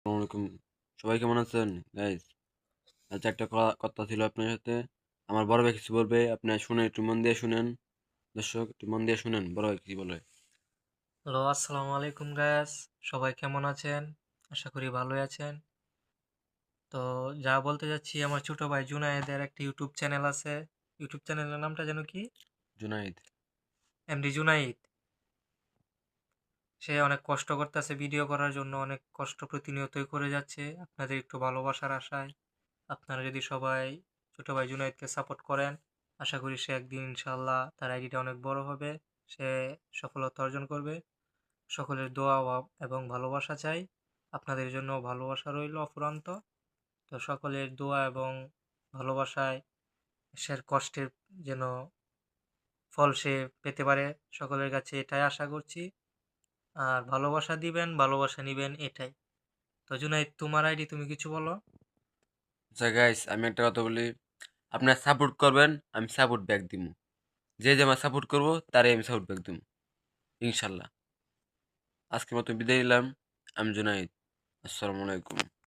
আসসালামু আলাইকুম। সবাই কেমন আছেন? গাইস, আচ্ছা একটা কথা ছিল আপনার সাথে। আমার বড় ভাই কিছু বলবে। আপনি শুনেন, একটু মন দিয়ে শুনেন। দর্শক একটু মন দিয়ে শুনেন। বড় ভাই কি বলে? হ্যালো, আসসালামু আলাইকুম গায়াস। সবাই কেমন আছেন? আশা করি ভালোই আছেন। তো যা বলতে যাচ্ছি, আমার ছোট ভাই জুনায়েদের একটা ইউটিউব চ্যানেল আছে। ইউটিউব চ্যানেলের নামটা যেন কি? জুনাইদ। এমডি জুনাইদ। সে অনেক কষ্ট করতেছে ভিডিও করার জন্য, অনেক কষ্ট প্রতিনিয়তই করে যাচ্ছে। আপনাদের একটু ভালোবাসার আশায় আপনারা যদি সবাই ছোট ভাই জুনায়েদকে সাপোর্ট করেন, আশা করি সে একদিন ইনশাআল্লাহ তার আইডিটা অনেক বড় হবে। সে সফলতা অর্জন করবে। সকলের দোয়া এবং ভালোবাসা চাই। আপনাদের জন্য ভালোবাসা রইল অফুরন্ত। তো সকলের দোয়া এবং ভালোবাসায় সের কষ্টের যেন ফল সে পেতে পারে, সকলের কাছে এটাই আশা করছি। আর ভালোবাসা দিবেন, ভালোবাসা নিবেন, এটাই। তো জুনাইদ, তোমার আইডি, তুমি কিছু বলো। আচ্ছা গাইস, আমি একটা কথা বলি। আপনারা সাপোর্ট করবেন, আমি সাপোর্ট ব্যাক দিমু। যে আমার সাপোর্ট করব তারে আমি সাপোর্ট ব্যাক দিমু। ইনশাআল্লাহ। আজকের মতো বিদায় নিলাম। আমি জুনাইদ। আসসালামু আলাইকুম।